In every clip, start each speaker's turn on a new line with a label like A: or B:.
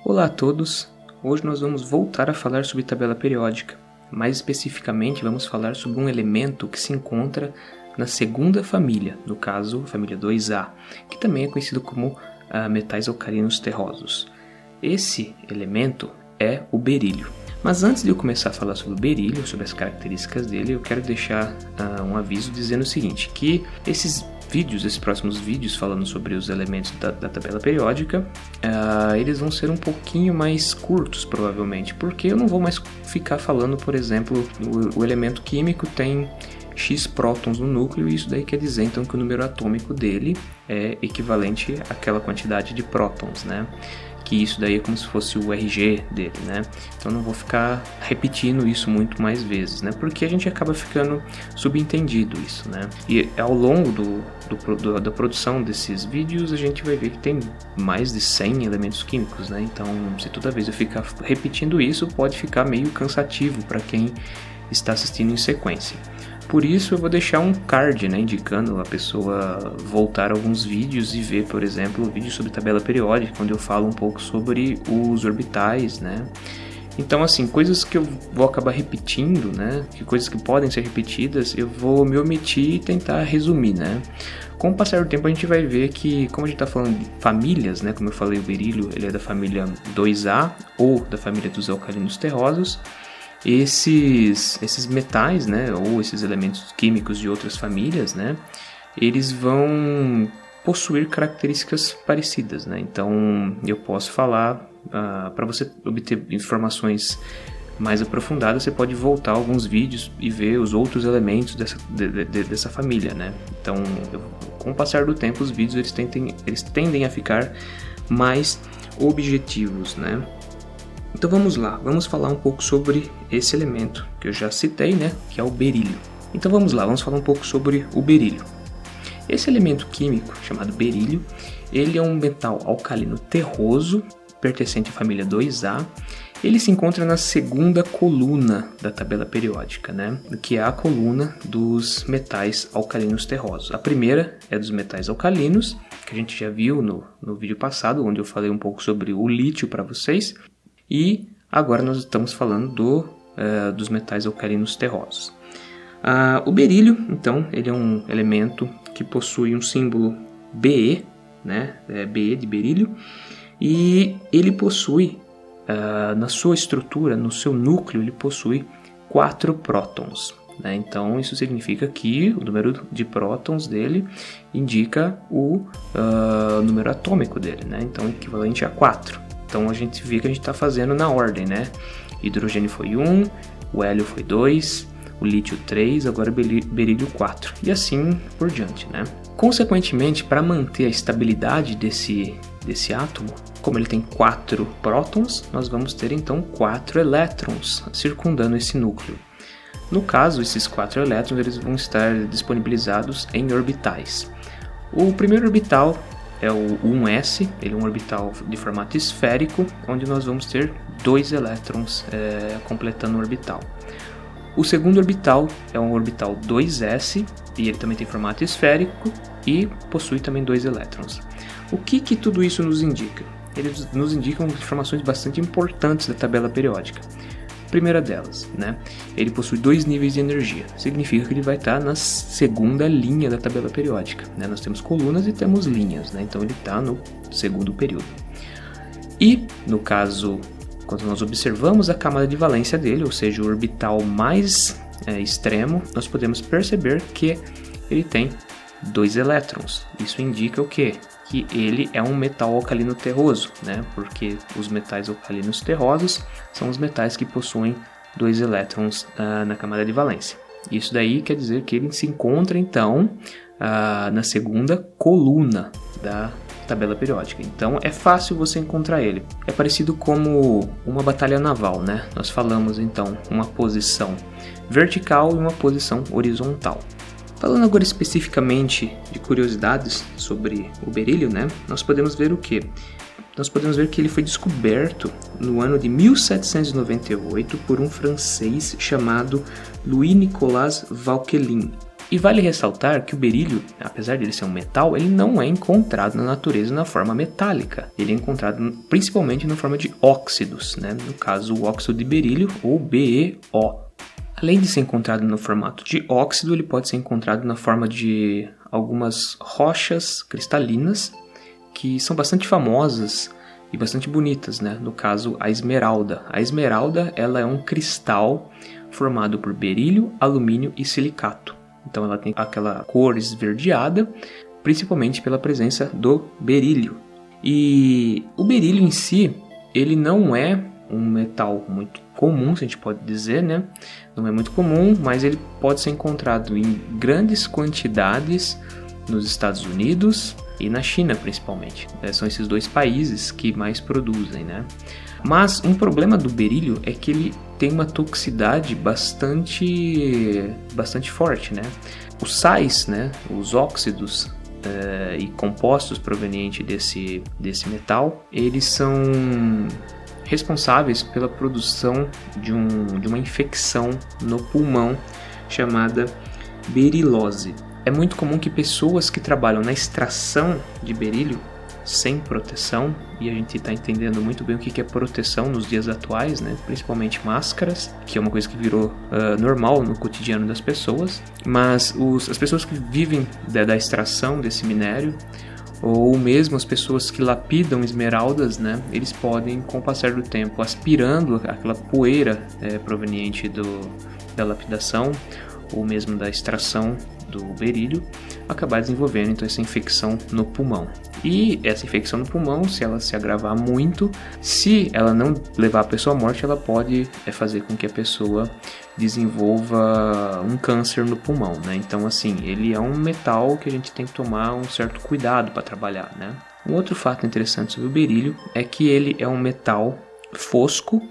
A: Olá a todos! Hoje nós vamos voltar a falar sobre tabela periódica. Mais especificamente, vamos falar sobre um elemento que se encontra na segunda família, no caso, a família 2A, que também é conhecido como metais alcalinos terrosos. Esse elemento é o berílio. Mas antes de eu começar a falar sobre o berílio, sobre as características dele, eu quero deixar um aviso dizendo o seguinte, que esses próximos vídeos falando sobre os elementos da tabela periódica, eles vão ser um pouquinho mais curtos, provavelmente, porque eu não vou mais ficar falando, por exemplo, o elemento químico tem X prótons no núcleo, e isso daí quer dizer então que o número atômico dele é equivalente àquela quantidade de prótons, né? Que isso daí é como se fosse o RG dele, né? Então não vou ficar repetindo isso muito mais vezes, né? Porque a gente acaba ficando subentendido isso, né? E ao longo da produção desses vídeos a gente vai ver que tem mais de 100 elementos químicos, né? Então se toda vez eu ficar repetindo isso, pode ficar meio cansativo para quem está assistindo em sequência. Por isso eu vou deixar um card, né, indicando a pessoa voltar a alguns vídeos e ver, por exemplo, o vídeo sobre tabela periódica, onde eu falo um pouco sobre os orbitais, né. Então, assim, coisas que eu vou acabar repetindo, né, coisas que podem ser repetidas, eu vou me omitir e tentar resumir, né. Com o passar do tempo a gente vai ver que, como a gente está falando de famílias, né, como eu falei, o berílio ele é da família 2A ou da família dos alcalinos terrosos. Esses metais, né, ou esses elementos químicos de outras famílias, né, eles vão possuir características parecidas, né. Então eu posso falar, para você obter informações mais aprofundadas, você pode voltar a alguns vídeos e ver os outros elementos dessa família, né. Então com o passar do tempo os vídeos eles tendem a ficar mais objetivos, né. Então vamos lá, vamos falar um pouco sobre esse elemento que eu já citei, né, que é o berílio. Então vamos lá, vamos falar um pouco sobre o berílio. Esse elemento químico chamado berílio, ele é um metal alcalino terroso, pertencente à família 2A. Ele se encontra na segunda coluna da tabela periódica, né, que é a coluna dos metais alcalinos terrosos. A primeira é dos metais alcalinos, que a gente já viu no vídeo passado, onde eu falei um pouco sobre o lítio para vocês. E agora nós estamos falando dos metais alcalinos terrosos. O berílio, então, ele é um elemento que possui um símbolo Be, né? Be de berílio, e ele possui, na sua estrutura, no seu núcleo, ele possui 4 prótons. Né? Então isso significa que o número de prótons dele indica o número atômico dele, né? Então equivalente a 4. Então a gente vê que a gente está fazendo na ordem, né? Hidrogênio foi 1, o hélio foi 2, o lítio 3, agora o berílio 4. E assim por diante, né? Consequentemente, para manter a estabilidade desse átomo, como ele tem 4 prótons, nós vamos ter então 4 elétrons circundando esse núcleo. No caso, esses 4 elétrons eles vão estar disponibilizados em orbitais. O primeiro orbital é o 1s, ele é um orbital de formato esférico, onde nós vamos ter 2 elétrons completando o orbital. O segundo orbital é um orbital 2s, e ele também tem formato esférico e possui também 2 elétrons. O que tudo isso nos indica? Eles nos indicam informações bastante importantes da tabela periódica. Primeira delas, né? Ele possui 2 níveis de energia, significa que ele vai estar na segunda linha da tabela periódica, né? Nós temos colunas e temos linhas, né? Então ele está no segundo período. E, no caso, quando nós observamos a camada de valência dele, ou seja, o orbital mais extremo, nós podemos perceber que ele tem 2 elétrons. Isso indica o quê? Que ele é um metal alcalino terroso, né? Porque os metais alcalinos terrosos são os metais que possuem 2 elétrons na camada de valência. Isso daí quer dizer que ele se encontra então na segunda coluna da tabela periódica. Então é fácil você encontrar ele. É parecido como uma batalha naval, né? Nós falamos então uma posição vertical e uma posição horizontal. Falando agora especificamente de curiosidades sobre o berílio, né, nós podemos ver o quê? Nós podemos ver que ele foi descoberto no ano de 1798 por um francês chamado Louis-Nicolas Vauquelin. E vale ressaltar que o berílio, apesar de ele ser um metal, ele não é encontrado na natureza na forma metálica. Ele é encontrado principalmente na forma de óxidos, né? No caso, o óxido de berílio, ou BeO. Além de ser encontrado no formato de óxido, ele pode ser encontrado na forma de algumas rochas cristalinas que são bastante famosas e bastante bonitas, né? No caso, a esmeralda. A esmeralda, ela é um cristal formado por berílio, alumínio e silicato. Então ela tem aquela cor esverdeada, principalmente pela presença do berílio. E o berílio em si, ele não é um metal muito comum, se a gente pode dizer, né? Não é muito comum, mas ele pode ser encontrado em grandes quantidades nos Estados Unidos e na China, principalmente. São esses dois países que mais produzem, né? Mas um problema do berílio é que ele tem uma toxicidade bastante forte, né? Os sais, né? Os óxidos e compostos provenientes desse metal, eles são responsáveis pela produção de uma infecção no pulmão chamada berilose. É muito comum que pessoas que trabalham na extração de berílio sem proteção, e a gente está entendendo muito bem o que é proteção nos dias atuais, né? Principalmente máscaras, que é uma coisa que virou normal no cotidiano das pessoas, mas as pessoas que vivem da extração desse minério, ou mesmo as pessoas que lapidam esmeraldas, né? Eles podem, com o passar do tempo, aspirando aquela poeira proveniente da lapidação, ou mesmo da extração do berílio, acabar desenvolvendo então essa infecção no pulmão. E essa infecção no pulmão, se ela se agravar muito, se ela não levar a pessoa à morte, ela pode fazer com que a pessoa desenvolva um câncer no pulmão, né? Então, assim, ele é um metal que a gente tem que tomar um certo cuidado para trabalhar, né? Um outro fato interessante sobre o berílio é que ele é um metal fosco,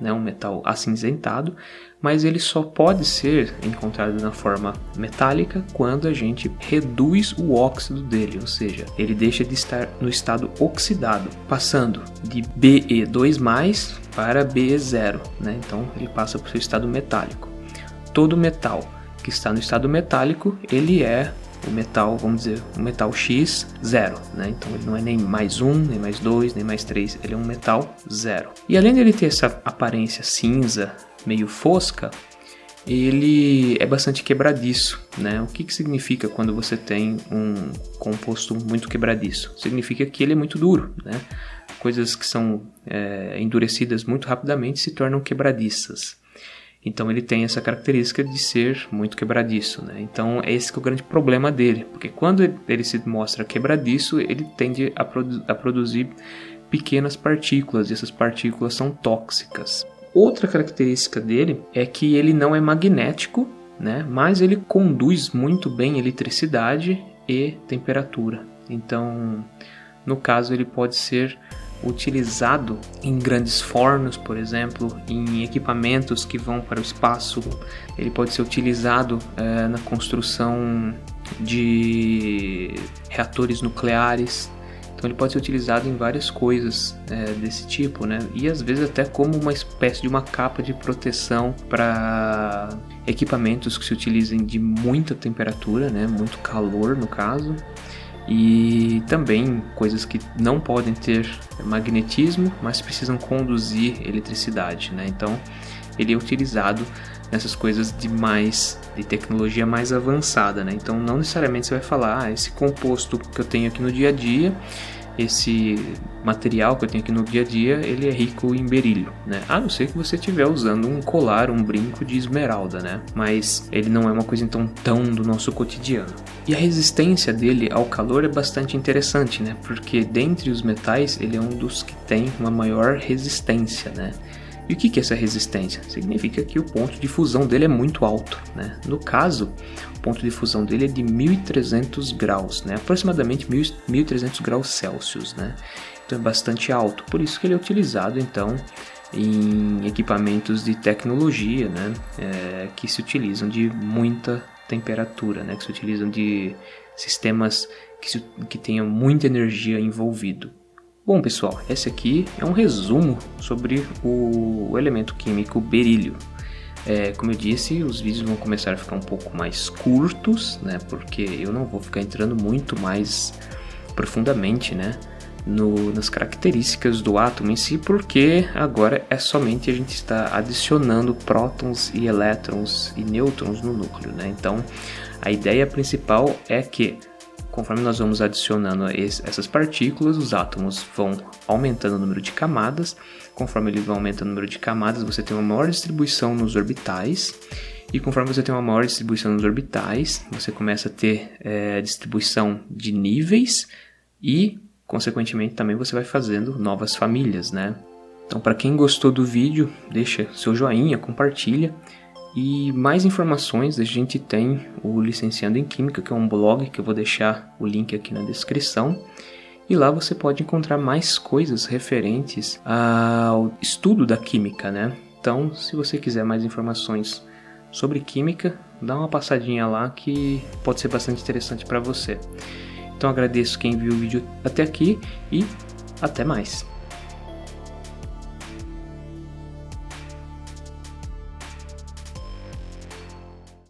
A: né? Um metal acinzentado, mas ele só pode ser encontrado na forma metálica quando a gente reduz o óxido dele, ou seja, ele deixa de estar no estado oxidado, passando de Be2+ para Be0, né? Então ele passa para o seu estado metálico. Todo metal que está no estado metálico, ele é o metal, vamos dizer, o metal X0, né? Então ele não é nem +1, nem +2, nem +3, ele é um metal 0. E além dele ter essa aparência cinza, meio fosca, ele é bastante quebradiço, né? O que significa quando você tem um composto muito quebradiço? Significa que ele é muito duro, né? Coisas que são endurecidas muito rapidamente se tornam quebradiças. Então ele tem essa característica de ser muito quebradiço, né? Então esse que é o grande problema dele, porque quando ele se mostra quebradiço, ele tende a produzir pequenas partículas, e essas partículas são tóxicas. Outra característica dele é que ele não é magnético, né? Mas ele conduz muito bem eletricidade e temperatura. Então, no caso, ele pode ser utilizado em grandes fornos, por exemplo, em equipamentos que vão para o espaço. Ele pode ser utilizado na construção de reatores nucleares. Então ele pode ser utilizado em várias coisas desse tipo, né? E às vezes até como uma espécie de uma capa de proteção para equipamentos que se utilizem de muita temperatura, né? Muito calor no caso. E também coisas que não podem ter magnetismo, mas precisam conduzir eletricidade, né? Então ele é utilizado nessas coisas de tecnologia mais avançada, né? Então não necessariamente você vai falar, esse composto que eu tenho aqui no dia a dia, esse material que eu tenho aqui no dia a dia, ele é rico em berílio, né? A não ser que você estiver usando um colar, um brinco de esmeralda, né? Mas ele não é uma coisa então tão do nosso cotidiano. E a resistência dele ao calor é bastante interessante, né? Porque dentre os metais, ele é um dos que tem uma maior resistência, né? E o que é essa resistência? Significa que o ponto de fusão dele é muito alto, né? No caso, o ponto de fusão dele é de 1300 graus, né? Aproximadamente 1300 graus Celsius, né? Então é bastante alto, por isso que ele é utilizado então em equipamentos de tecnologia, né? Que se utilizam de muita temperatura, né? Que se utilizam de sistemas que tenham muita energia envolvido. Bom, pessoal, esse aqui é um resumo sobre o elemento químico berílio. Como eu disse, os vídeos vão começar a ficar um pouco mais curtos, né? Porque eu não vou ficar entrando muito mais profundamente, né? Nas características do átomo em si, porque agora é somente a gente está adicionando prótons e elétrons e nêutrons no núcleo, né? Então, a ideia principal é que, conforme nós vamos adicionando essas partículas, os átomos vão aumentando o número de camadas. Conforme eles vão aumentando o número de camadas, você tem uma maior distribuição nos orbitais. E conforme você tem uma maior distribuição nos orbitais, você começa a ter distribuição de níveis e, consequentemente, também você vai fazendo novas famílias, né? Então, para quem gostou do vídeo, deixa seu joinha, compartilha. E mais informações, a gente tem o Licenciando em Química, que é um blog que eu vou deixar o link aqui na descrição. E lá você pode encontrar mais coisas referentes ao estudo da química, né? Então, se você quiser mais informações sobre química, dá uma passadinha lá que pode ser bastante interessante para você. Então agradeço quem viu o vídeo até aqui e até mais.